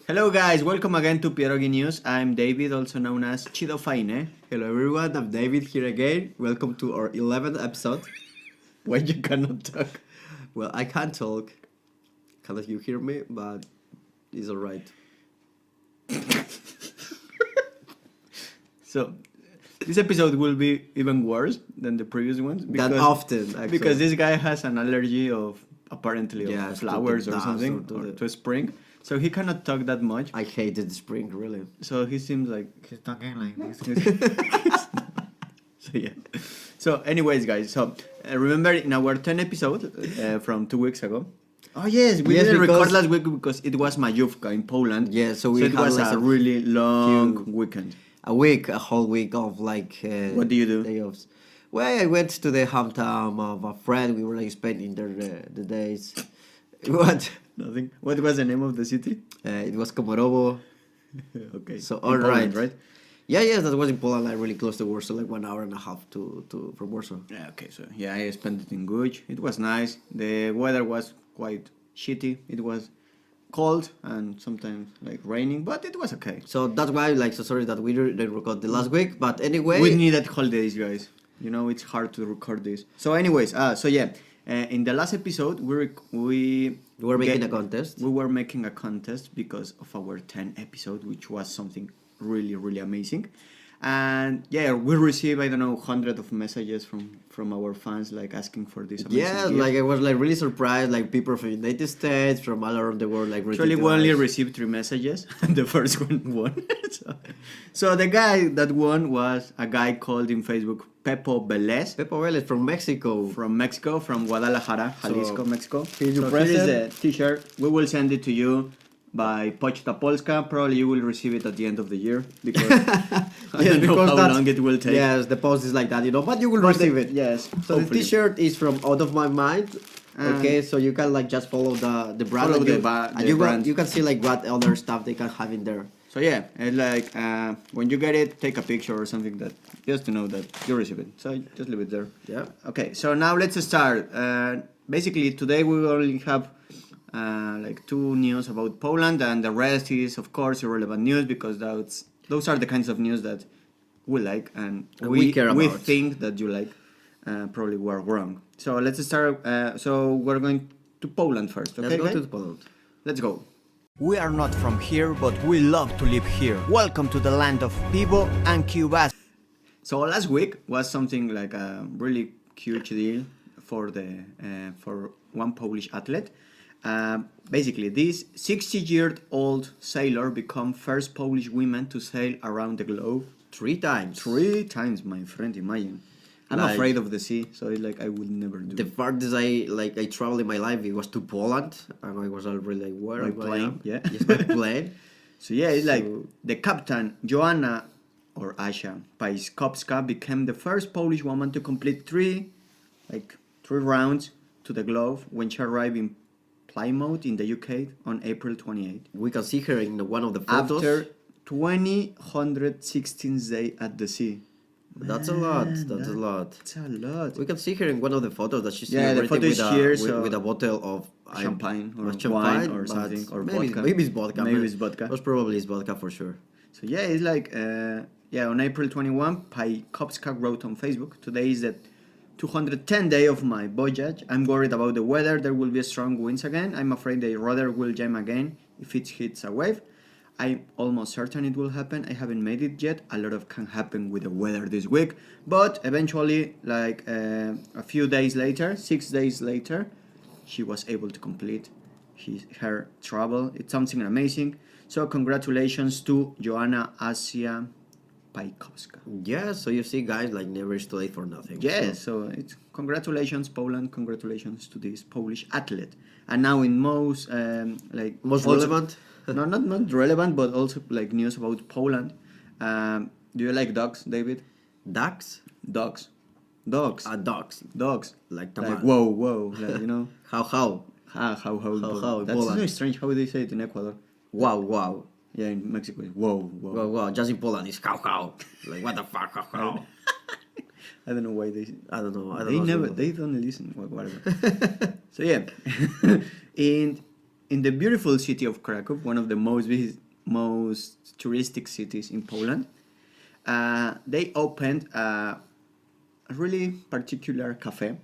Hello guys, welcome again to Pierogi News. I'm David, also known as chido-fajny. Hello everyone, I'm David here again. Welcome to our 11th episode. Why you cannot talk? Well, I can't talk. Cannot you hear me? But it's alright. So, this episode will be even worse than the previous ones. That often, actually. Because this guy has an allergy of, apparently, Yeah, of flowers to or something, or to spring. So he cannot talk that much. I hated spring, really. So he seems like He's talking like this. So yeah. So anyways, guys. So remember in our 10 episode from 2 weeks ago. Oh yes, we didn't record last week because it was Majówka in Poland. Yeah, so it was like a really long weekend. A whole week of like. What do you do? Day offs. Well, I went to the hometown of a friend. We were like spending there the days. What? Nothing. What was the name of the city? It was Komorowo. Okay. So in all Poland, right. Yeah, that was in Poland, like really close to Warsaw, like 1 hour and a half from Warsaw. Yeah, okay, so yeah, I spent it in Guj. It was nice. The weather was quite shitty. It was cold and sometimes like raining, but it was okay. So that's why, so sorry that we didn't record the last week, but anyway. We needed holidays, guys. You know, it's hard to record this. So anyways, in the last episode, we were making a contest. We were making a contest because of our 10 episode, which was something really, really amazing. And yeah, we received, I don't know, hundreds of messages from our fans, like asking for this amazing gift. Like I was like really surprised, like people from the United States, from all around the world, like actually we only received 3 messages, and the first one won. So the guy that won was a guy called in Facebook Pepo Velez. Pepo Velez from Mexico. From Guadalajara, Jalisco, Mexico. Here's your present. Here is the t-shirt. We will send it to you by Poczta Polska. Probably you will receive it at the end of the year because I don't know how long it will take. Yes, the post is like that, but you will receive it. Yes. So hopefully. The t-shirt is from Out of My Mind. Okay, so you can like just follow the brand. Follow the brand. You can see like what other stuff they can have in there. So yeah, and like when you get it, take a picture or something that just to know that you receive it. So just leave it there. Yeah. Okay, so now let's start. Basically, today we will only have like 2 news about Poland, and the rest is of course irrelevant news because those are the kinds of news that we like and we care about. We think that you like. Probably we're wrong. So let's start. So we're going to Poland first. Okay, let's go to Poland. Let's go. We are not from here, but we love to live here. Welcome to the land of Pivo and Cubas. So last week was something like a really huge deal for one Polish athlete. Basically, this 60-year-old sailor became first Polish woman to sail around the globe 3 times. 3 times, my friend. Imagine. I'm afraid of the sea, so it's like I would never do. The farthest I traveled in my life, it was to Poland, and I was already like, where by am plane, I? yeah. Yes, by plane. So yeah, it's like the captain Joanna or Asia Pajkowska became the first Polish woman to complete 3 rounds to the globe when she arrived in Plymouth in the UK on April 28. We can see her in one of the photos. After 216 days at the sea. That's a lot. That's a lot. That's a lot. We can see her in one of the photos that she's the photo is here, with a bottle of champagne or wine or something or vodka. Maybe it's vodka. Maybe it's vodka. Most probably it's vodka for sure. So yeah, it's like on April 21, Pajkowska wrote on Facebook, "Today is the 210th day of my voyage. I'm worried about the weather. There will be strong winds again. I'm afraid the rudder will jam again if it hits a wave. I'm almost certain it will happen. I haven't made it yet. A lot can happen with the weather this week. But eventually, a few days later, 6 days later, she was able to complete her travel. It's something amazing. So congratulations to Joanna Asia Pajkowska. Yeah, so you see, guys, never is too late for nothing. Yeah, so it's congratulations, Poland. Congratulations to this Polish athlete. And now in most relevant. No, not relevant, but also news about Poland. Do you like dogs, David? Ducks? Dogs. Dogs. Like tomato. Whoa. How? How. That's so strange. How would they say it in Ecuador? Wow. Yeah, in Mexico it's whoa. Just in Poland it's how. Like what the fuck, how. I don't know why they. I don't know. They don't listen. Whatever. So yeah, and in the beautiful city of Krakow, one of the most touristic cities in Poland, they opened a really particular cafe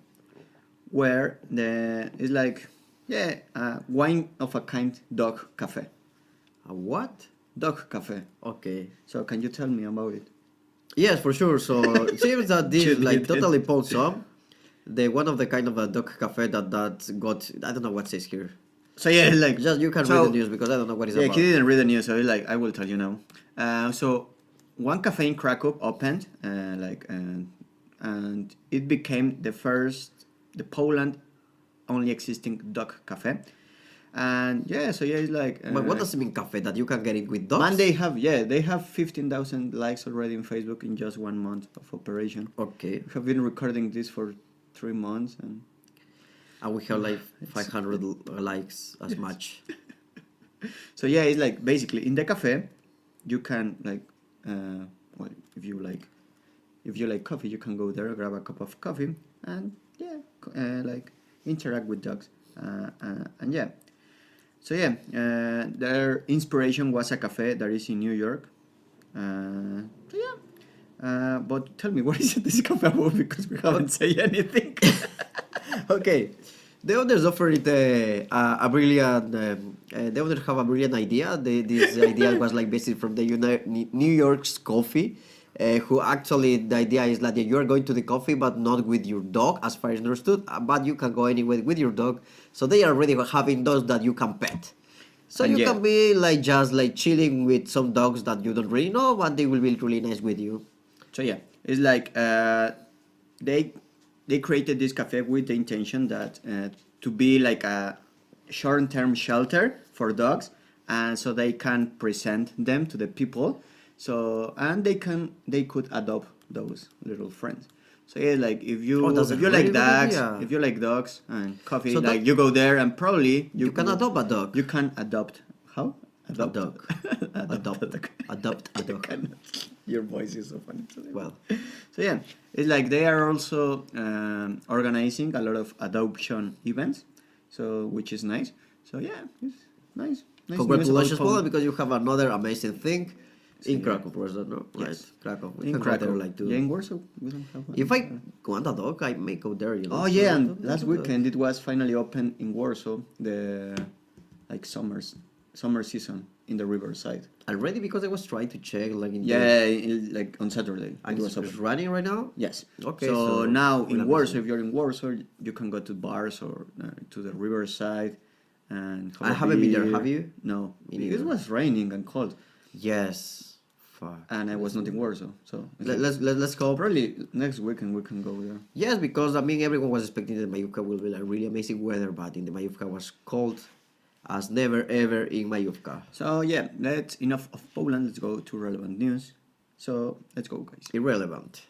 where it's like, yeah, wine of a kind dog cafe. A what? Dog cafe. Okay. So can you tell me about it? Yes, for sure. So it seems that this You like did totally it. pops up. The one of the kind of a dog cafe that got, I don't know what says here. So yeah, like Just you can so, read the news because I don't know what it's yeah, about. he didn't read the news, so like I will tell you now. So one cafe in Krakow opened, and it became the Poland only existing dog cafe. And yeah, so yeah, it's like. But what does it mean cafe? That you can get it with dogs? Man, they have 15,000 likes already on Facebook in just 1 month of operation. Okay. We have been recording this for 3 months, and And we have like 500 likes as much. so yeah, it's like basically in the cafe, you can like, well, if you like coffee, you can go there, grab a cup of coffee, and yeah, like interact with dogs, and yeah. So yeah, their inspiration was a cafe that is in New York. So yeah, but tell me, what is this cafe about? Because we haven't said anything. Okay. The owners offered it a brilliant. The owners have a brilliant idea. This idea was like based from the New York's coffee, who actually the idea is that you are going to the coffee, but not with your dog, as far as understood. But you can go anywhere with your dog. So they are already having dogs that you can pet. So And you yeah. can be like just like chilling with some dogs that you don't really know, but they will be really nice with you. So yeah, it's like they created this cafe with the intention that to be like a short-term shelter for dogs, and so they can present them to the people. So and they could adopt those little friends. So yeah, like Oh, that's a if you really like good dogs, idea. if you like dogs and coffee, So like that- you go there and probably You can adopt a dog. You can adopt how? A dog. Adopt a dog. Adopt a dog. Your voice is so funny today. Well, So yeah, it's like they are also organizing a lot of adoption events, so which is nice. So yeah, it's nice. Nice news congratulations, about Poland, because you have another amazing thing in Yeah. Krakow, was that no? Right, Yes. Krakow. We in can go Krakow. there like to. Yeah, in Warsaw we don't have one. If I want a dog, I may go there. You know. Oh So yeah, I and don't- last I don't know. weekend it was finally open in Warsaw, the like summer season in the riverside. Already, because I was trying to check like in Yeah, like on Saturday and it was it's open. running right now. Yes. Okay, So, so now we'll in have Warsaw, to- if you're in Warsaw, you can go to bars or to the riverside and have I a haven't been there, beer. have you? No, Me it neither. was raining and cold, Yes. Fuck. and I was not in Warsaw. So it's Let's go. probably next weekend we can go there. Yes, because I mean everyone was expecting that Mayuvka will be like really amazing weather, but in the Mayuvka was cold as never ever in Mayuvka. So yeah, that's enough of Poland. Let's go to relevant news. So let's go, guys. Irrelevant.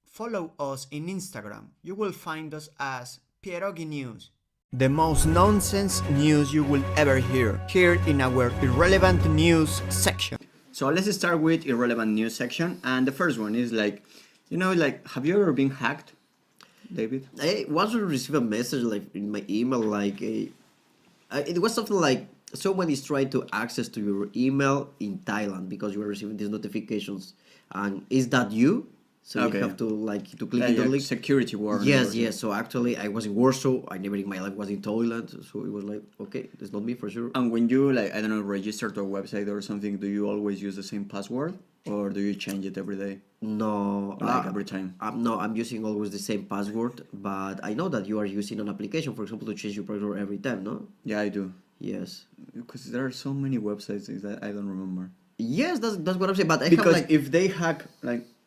Follow us in Instagram. You will find us as Pierogi News. The most nonsense news you will ever hear here in our irrelevant news section. So let's start with irrelevant news section, and the first one is like, like, have you ever been hacked, David? I once received a message like in my email it was something like someone is trying to access to your email in Thailand because you are receiving these notifications, and is that you? So Okay. you have to to click in the link. Security warning. Yes, or yes. So actually, I was in Warsaw. I never in my life was in Thailand. So it was like, okay, it's not me for sure. And when you I don't know, register to a website or something, do you always use the same password or do you change it every day? No, Like every time? No, I'm using always the same password. But I know that you are using an application, for example, to change your password every time. No. Yeah, I do. Yes. Because there are so many websites that I don't remember. Yes, that's what I'm saying. But I Because have if they hack,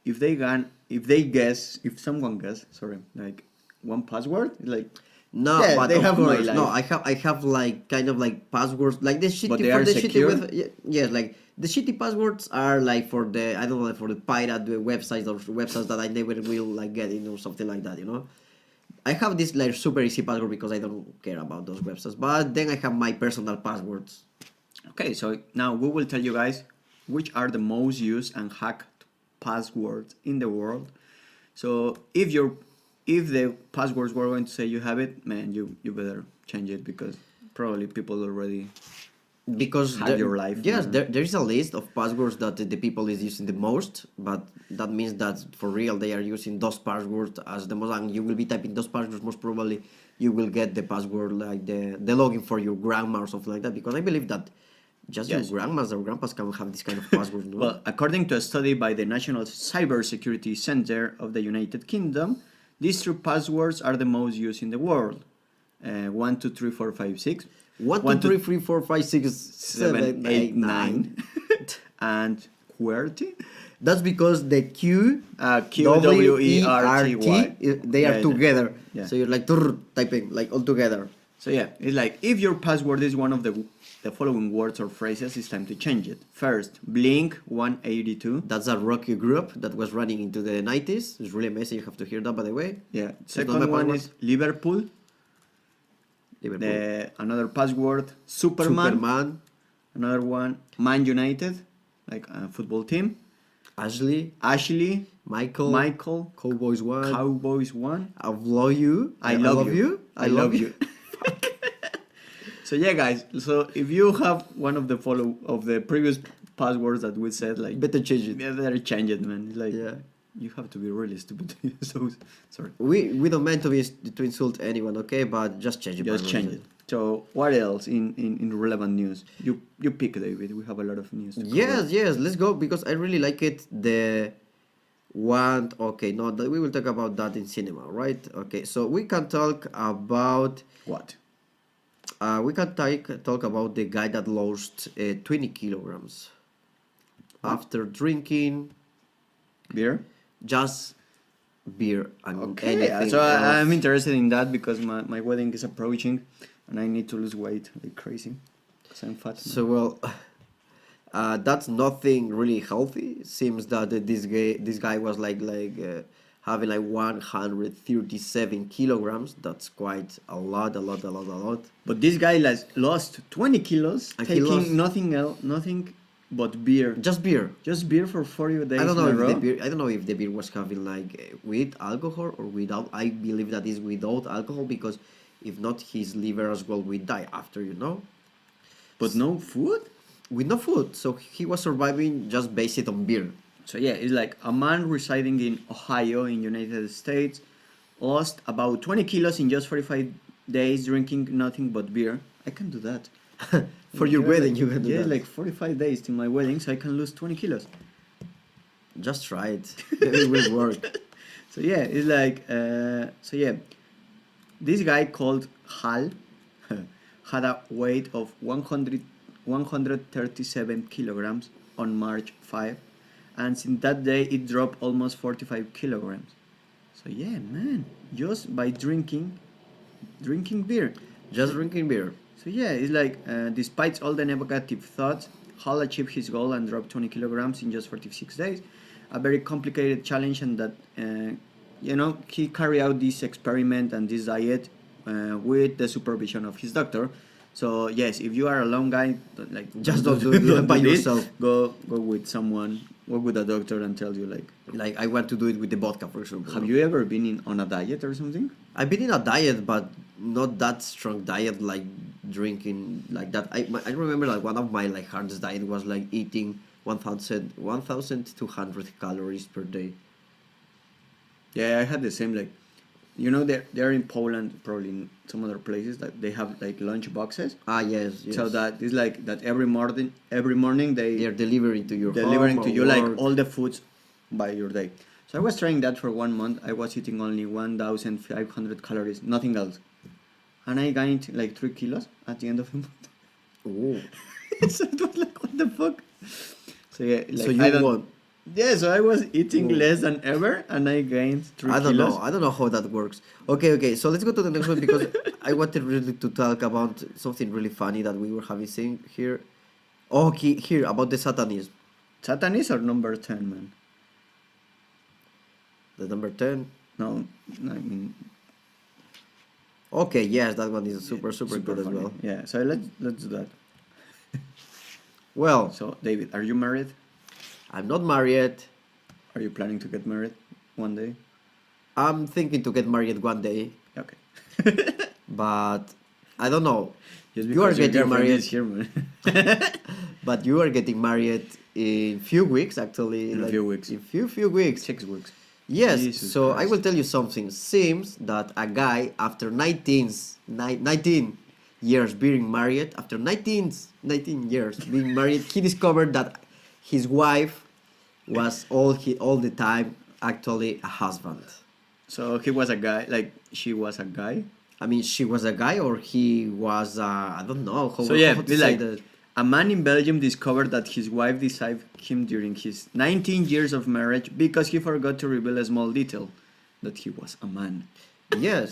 if someone guess, sorry, like one password, like no, yeah, but they of have my course, life. no, I have like kind of like passwords like the shitty But they for are the secure? shitty with yes, like the shitty passwords are like for the I don't know, like for the pirate websites or websites that I never will like get in or something like that, you know. I have this like super easy password because I don't care about those websites, but then I have my personal passwords. Okay, so now we will tell you guys which are the most used and hacked passwords in the world. So if the passwords were going to say you have it, man, you better change it because Probably people already. Because Hack your life, yes, man. there is a list of passwords that the people is using the most, but that means that for real they are using those passwords as the most, and you will be typing those passwords, most probably you will get the password like the login for your grandma or something like that, because I believe that just Yes. your grandmas or grandpas can have this kind of password, no? Well, according to a study by the National Cybersecurity Center of the United Kingdom, these three passwords are the most used in the world. 1, 2, 3, 4, 5, 6. 1, 2, 3, 4, 5, 6, 7, 8, 9. And QWERTY? That's because the Q, QWERTY. they are Yeah, together. yeah. So you're like typing like all together. So yeah, it's like if your password is one of the following words or phrases, it's time to change it. First, Blink 182. That's a rock group that was running into the 90s. It's really amazing. You have to hear that, by the way. Yeah. not my Second one password. is Liverpool. Liverpool. Another password, Superman. Superman. Another one, Man United, like a football team. Ashley. Ashley, Michael. Cowboys 1. Cowboys 1. I love you. I love you. I love you. So yeah, guys. So if you have one of the previous passwords that we said, like Better change it. yeah, better change it, man. It's like Yeah. you have to be really stupid. So sorry. We don't meant to insult anyone, okay? But just change it. Just change it. So what else in relevant news? You pick, David. We have a lot of news. To cover. Yes, let's go because I really like it. The one, okay, no, we will talk about that in cinema, right? Okay, so we can talk about What? we can talk about the guy that lost 20 kilograms after drinking Beer. just beer and Okay. anything So I'm else. interested in that because my wedding is approaching, and I need to lose weight like crazy. Cause I'm fat. Man. So well, that's nothing really healthy. Seems that this guy was having like 137 kilograms. That's quite a lot. But this guy lost 20 kilos, And he lost- taking nothing but beer. Just beer. Just beer for 40 days I don't know in a if the row. beer. I don't know if the beer was having with alcohol or without. I believe that is without alcohol because if not, his liver as well will die after. But no food? With no food, so he was surviving just based on beer. So yeah, it's like a man residing in Ohio in United States lost about 20 kilos in just 45 days drinking nothing but beer. I can do that. For your Yeah, wedding, like- you can do yeah, that. like 45 days to my wedding, so I can lose 20 kilos. Just try it. Maybe it will work. So yeah, it's like this guy called Hal had a weight of 137 kilograms on March 5, and since that day it dropped almost 45 kilograms. So yeah, man, just by drinking beer. Just drinking beer. So yeah, it's like despite all the negative thoughts, Hall achieved his goal and dropped 20 kilograms in just 46 days. A very complicated challenge, and that he carried out this experiment and this diet with the supervision of his doctor. So yes, if you are a long guy, Just don't do it by this. yourself. Go with someone, work with a doctor, and tell you Like I want to do it with the vodka, for example. have you ever been on a diet or something? I've been in a diet, but not that strong diet like drinking like that. I remember like one of my hardest diet was like eating 1,200 calories per day. Yeah, I had the same. They're in Poland, probably in some other places that they have like lunch boxes. Ah yes. So that is like that every morning they are delivering to your delivering home to or you like work. all the foods by your day. So I was trying that for 1 month. I was eating only 1,500 calories, nothing else, and I gained like 3 kilos at the end of the month. Oh. So it was like, what the fuck? So yeah, So you won. Yeah, so I was eating Oh. less than ever, and I gained 3 I don't kilos. know. I don't know how that works. Okay. So let's go to the next one because I wanted really to talk about something really funny that we were having seen here. Oh, here about the Satanism. Satanist or number 10, man? The number 10. No, I mean Okay, yes, that one is super good as funny. well. Yeah, so let's do that. Well, So David, are you married? I'm not married. Are you planning to get married one day? I'm thinking to get married one day, Okay. but I don't know. Just You are because your getting girlfriend married. is here, man. But you are getting married in few weeks, actually. In a few weeks. In few weeks. 6 weeks. Yes. Jesus So I Christ. will tell you something. Seems that a guy after 19 years being married, after 19 years being married, he discovered that his wife was all the time actually a husband. So he was a guy, like she was a guy. I mean, she was a guy or he was I don't know So yeah, how to it's say like that. a man in Belgium discovered that his wife deceived him during his 19 years of marriage because he forgot to reveal a small detail, that he was a man. Yes.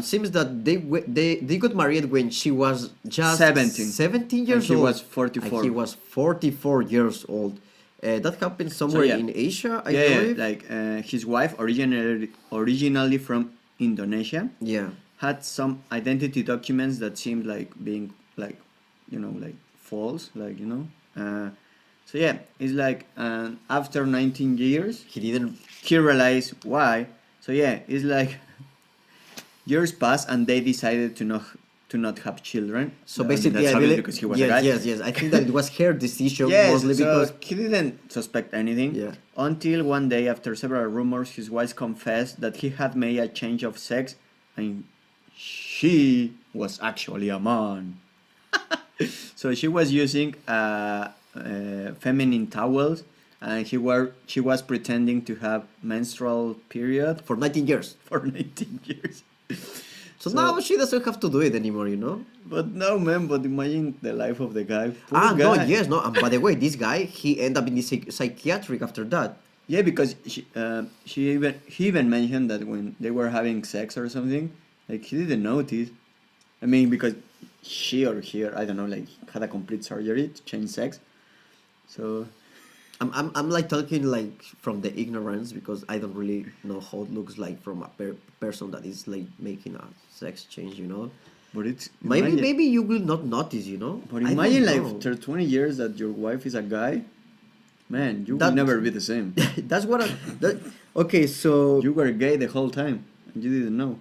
Seems that they got married when she was just 17. 17 years And he old. was 44. And he was 44 years old. That happened somewhere yeah. in Asia, I Yeah, believe. like his wife, originally from Indonesia, Yeah. had some identity documents that seemed like being like, like false, like So yeah, it's like after 19 years, He didn't. he realized why. So yeah, it's like years passed and they decided to not have children. So I mean, basically, that's I obvious believe. because he was Yes, a guy. yes. I think that it was her decision Yes, mostly so because. he didn't suspect anything. Yeah. Until one day, after several rumors, his wife confessed that he had made a change of sex, and she was actually a man. So she was using feminine towels, and she was pretending to have menstrual period For 19 years. for 19 years. So now she doesn't have to do it anymore, you know? But no, man. But imagine the life of the guy. Poor No, guy. yes, no. And by the way, this guy, he ended up in the psychiatric after that. Yeah, because he even mentioned that when they were having sex or something, like he didn't notice. I mean, because she or he, I don't know, like had a complete surgery to change sex. So I'm like talking like from the ignorance because I don't really know how it looks like from a person that is like making a sex change, you know. but it's Maybe you will not notice, you know. But I don't imagine like know. after 20 years that your wife is a guy, man, you That- will never be the same. That's what okay, so You were gay the whole time and you didn't know.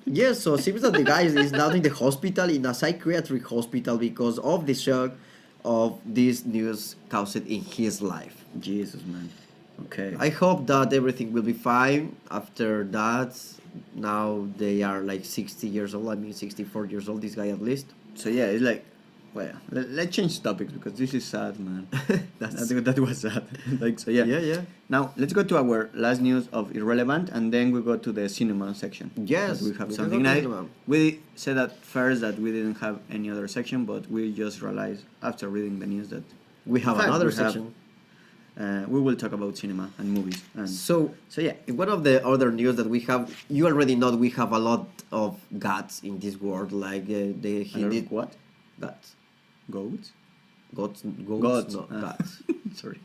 yes, so it seems that the guy is now in the hospital, in a psychiatric hospital because of the shock of this news caused in his life. Jesus, man. Okay. I hope that everything will be fine after that. Now they are like 60 years old. I mean, 64 years old, this guy at least. So yeah, it's like, well, let's change topics because this is sad, man. That's- that was sad. Like so, yeah. Yeah. Now let's go to our last news of irrelevant, and then we go to the cinema section. Yes, That we we have can something go to nice. cinema. We said at first that we didn't have any other section, but we just realized after reading the news that We have in fact, another we have- section. we will talk about cinema and movies. And So, so yeah, in one of the other news that we have, you already know we have a lot of gods in this world, like the a lot Hindi of what? gods. Goats? Gods, Gods, no, ah. gods. Sorry.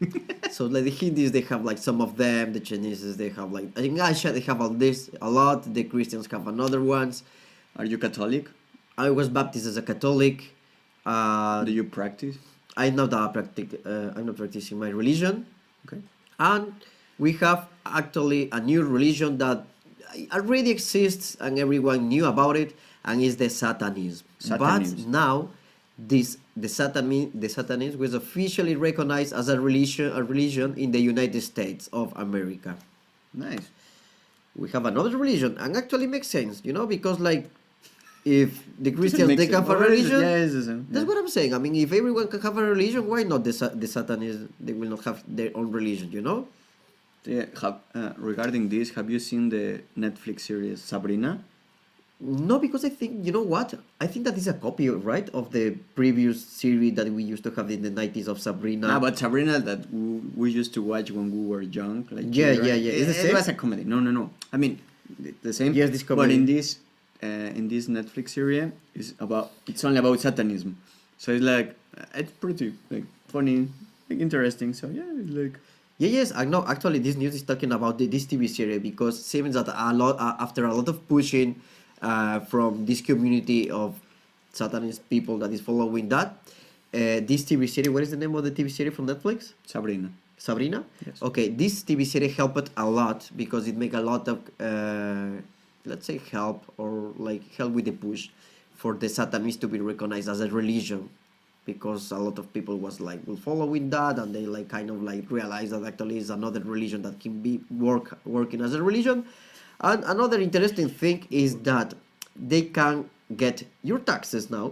So like the Hindus, they have like some of them. The Chinese, they have like in Asia, they have all this a lot. The Christians have another ones. Are you Catholic? I was baptized as a Catholic. Do you practice? I'm not I'm not practicing my religion. Okay. And we have actually a new religion that already exists and everyone knew about it, and is the Satanism. Satanism. But now, the Satanism was officially recognized as a religion in the United States of America. Nice. We have another religion, and actually makes sense, you know, because like if the Christians Makes they can sense. have a Or is it- religion, yeah, it's the same. that's Yeah. what I'm saying. I mean, if everyone can have a religion, why not the Satanists? They will not have their own religion, you know? Yeah, regarding this, have you seen the Netflix series Sabrina? No, because I think you know what? I think that is a copy, right, of the previous series that we used to have in the 90s of Sabrina. No, but Sabrina that we used to watch when we were young, like Yeah, children. yeah. Is the It same? was a comedy. No. I mean, the same. Yes, this But comedy. in this Netflix series, it's only about Satanism. So it's like it's pretty like funny, like interesting. So yeah, it's like Yes, I know. Actually, this news is talking about this TV series because it seems that a lot after a lot of pushing from this community of Satanist people that is following that, this TV series. What is the name of the TV series from Netflix? Sabrina. Sabrina? Yes. Okay, this TV series helped a lot because it make a lot of, let's say, help or like help with the push for the Satanists to be recognized as a religion, because a lot of people was like will following that, and they like kind of like realize that actually is another religion that can be working as a religion. And another interesting thing is that they can get your taxes now.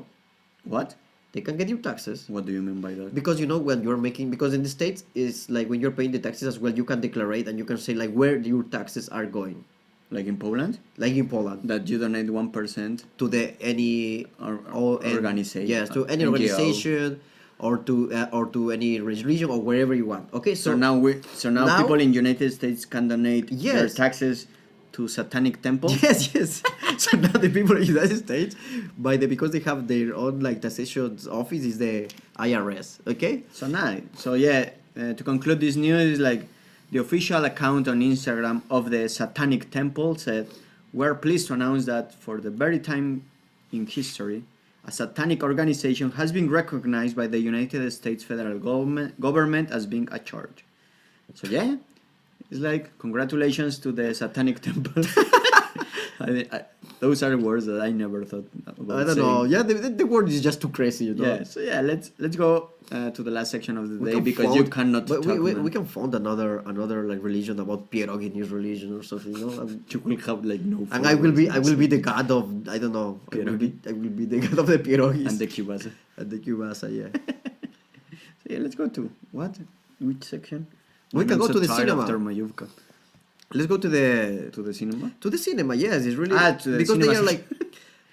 What? They can get your taxes. What do you mean by that? Because when you're making, because in the States it's like when you're paying the taxes as well, you can declare it and you can say like where your taxes are going. Like in Poland? Like in Poland. That you donate 1% To the any organization. Yes, to any NGO. organization or to any religion or wherever you want. Okay, So now now- people in United States can donate their Yes. taxes to satanic temple. yes. So now the people in the United States, because they have their own like taxation office, is the IRS. Okay. So nice. So yeah, to conclude this news, is like the official account on Instagram of the Satanic Temple said, "We're pleased to announce that for the very time in history, a satanic organization has been recognized by the United States federal government as being a church." So yeah, it's like congratulations to the Satanic Temple. Those are words that I never thought about. I don't saying. know. Yeah, the word is just too crazy, you know. Yeah, so yeah, let's go to the last section of the We day can because you found- cannot but talk. we man. can found another like religion about Pierogi new religion or something, you know. You will have like no. And I will be followers. the god of, I don't know. Pierogi? I will be the god of the pierogis And the Cubasa. and the cubasa. Yeah. So yeah, let's go to what? Which section? We can I'm go so to the tired cinema. after Mayuvka. Let's go to the cinema. To the cinema, yes, it's really To the because they cinema are like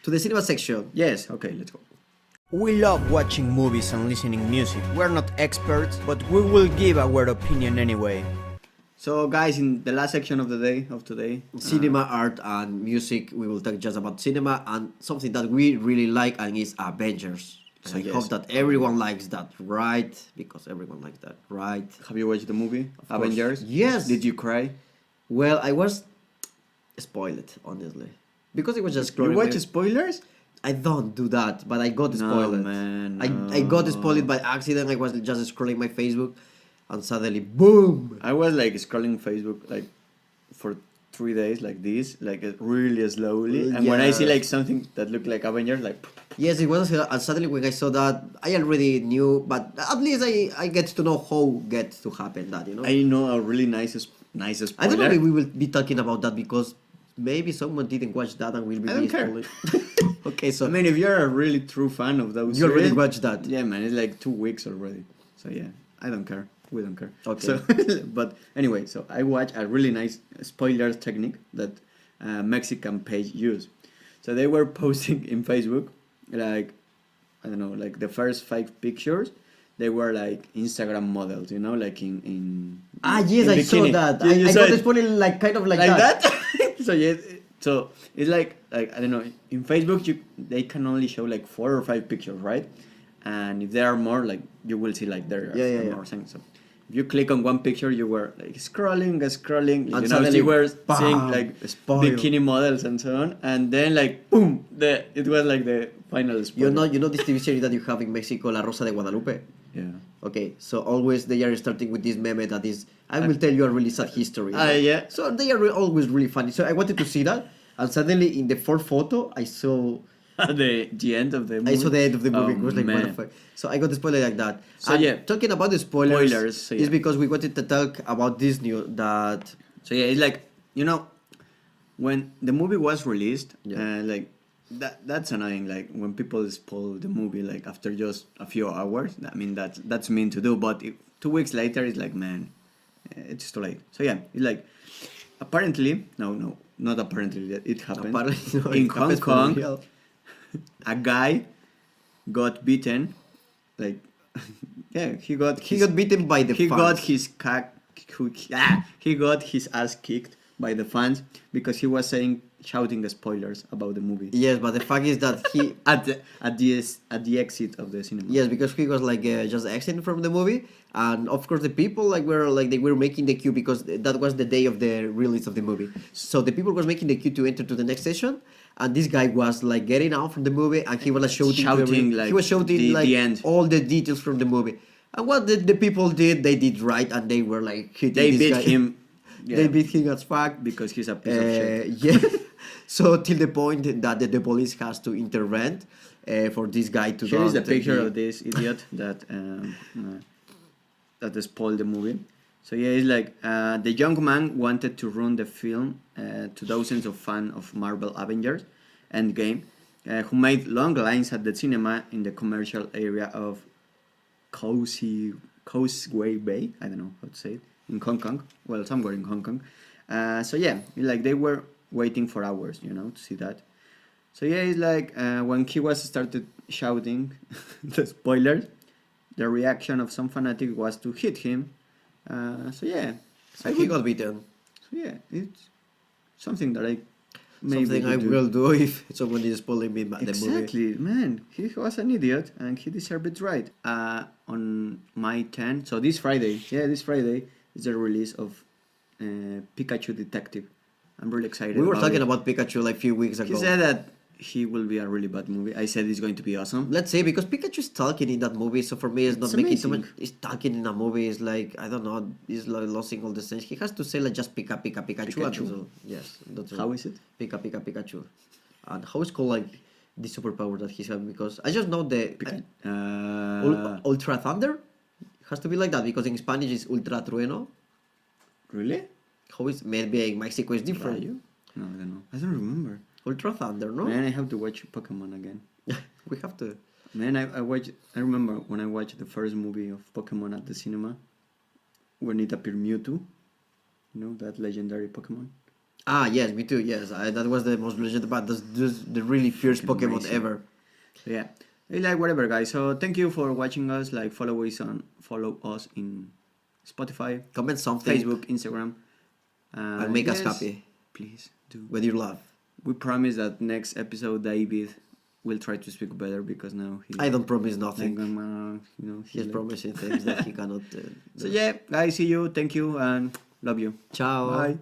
to the cinema section. Yes. Okay, let's go. We love watching movies and listening music. We're not experts, but we will give our opinion anyway. So, guys, in the last section of the day of today, Cinema, art, and music. We will talk just about cinema and something that we really like, and is Avengers. So I yes. hope that everyone likes that, right? Because everyone likes that, right? have you watched the movie course. Avengers? Yes. Did you cry? Well, I was spoiled, honestly, because it was just You scrolling watch my- spoilers? I don't do that, but I got No, spoiled. man, I got no. spoiled by accident. I was just scrolling my Facebook, and suddenly, boom! I was like scrolling Facebook like for 3 days like this, like really slowly. And when I see Yeah. like something that looked like Avengers, like Yes, it was. And suddenly, when I saw that, I already knew, but at least I get to know how gets to happen. That, you know. I know a really nice spoiler. I don't know if we will be talking about that because maybe someone didn't watch that and will be I don't care. spoiled. Okay, so I mean, if you're a really true fan of those, you already series, watched that. Yeah, man, it's like 2 weeks already. So yeah, I don't care. We don't care. Okay. So, but anyway, so I watched a really nice spoiler technique that Mexican page used. So they were posting in Facebook, like I don't know, like the first 5 pictures. They were like Instagram models, you know, like in Yes, in I saw bikini. that. You I saw got it? spoiled like kind of like Like that. that? So yeah, so it's like I don't know. In Facebook, they can only show like 4 or 5 pictures, right? And if there are more, like you will see like there are Yeah. more things. So if you click on one picture, you were like scrolling, And you know, suddenly, you were bam, seeing like spoil. bikini models and so on, and then like boom, it was like the final spoiler. You know this TV series that you have in Mexico, La Rosa de Guadalupe. Yeah. Okay, so always they are starting with this meme that is, I will tell you a really sad history. Yeah. So they are always really funny. So I wanted to see that, and suddenly in the fourth photo, I saw the end of the movie. I saw the end of the movie. Oh, It was like, what the man. fuck? So I got spoiled like that. So, And yeah. talking about the spoilers, So, is yeah. because we wanted to talk about this new that. So yeah, it's like, you know, when the movie was released, Yeah. like that's annoying. Like when people spoil the movie like after just a few hours. I mean that's mean to do. But 2 weeks later, it's like, man, it's too late. So yeah, it's like apparently not apparently, it happened Apparently, no, in it Hong happens for Kong. real. A guy got beaten, like yeah, he got beaten by the he fans. got his he got his ass kicked by the fans because he was shouting spoilers about the movie Yes, but the fact is that he. at the exit of the cinema. Yes, because he was like just exiting from the movie, and of course the people they were making the queue because that was the day of the release of the movie. So the people was making the queue to enter to the next session, and this guy was like getting out from the movie, and he was like shouting like he was shouting the like end. all the details from the movie. And what the people did, they did right, and they were like hitting They this beat guy. him. They beat him as fuck. because he's a piece of shit. Yeah. So till the point that the police has to intervene for this guy to Here is the don't picture be- of this idiot that spoiled the movie. So yeah, it's like the young man wanted to run the film to dozens of fans of Marvel Avengers Endgame, who made long lines at the cinema in the commercial area of Causeway Bay. I don't know how to say it in Hong Kong. Well, somewhere in Hong Kong. So yeah, like they were waiting for hours, to see that. So yeah, it's like when he was started shouting the spoilers, the reaction of some fanatic was to hit him. So yeah, So he got beaten. so yeah, it's something that I maybe Something I would do. will do if someone is spoiling me the movie. Exactly, man. He was an idiot and he deserved it right. On May 10, so this Friday, is the release of Pikachu Detective. I'm really excited. We were about talking it. about Pikachu like a few weeks ago. He said that he will be a really bad movie. I said it's going to be awesome. Let's say because Pikachu is talking in that movie, so for me it's not It's making too much. amazing. It's talking in a movie is like I don't know, it's like losing all the sense. He has to say like just Pika Pika Pikachu. Pikachu. And so, yes, that's How is it? Pika Pika Pikachu. And how is called like the superpower that he's having? Because I just know the Ultra Thunder. It has to be like that because in Spanish it's Ultra Trueno. Really? How is maybe in Mexico is different. Rayo? No, I don't know. I don't remember. Ultra Thunder, no? Man, I have to watch Pokemon again. We have to. Man, I watched. I remember when I watched the first movie of Pokemon at the cinema, when it appeared Mewtwo. That legendary Pokemon. Ah, yes, me too. Yes, that was the most legendary, but that's the really fierce Fucking Pokemon amazing. ever. So yeah, like whatever, guys. So thank you for watching us. Like follow us in Spotify, Comment something. Facebook, Instagram, And make us happy. Please do. With your love. We promise that next episode David will try to speak better because now he's I don't promise like, nothing. he's He's like- promising things that he cannot So do. yeah, guys, see you. Thank you and love you. Ciao. Bye.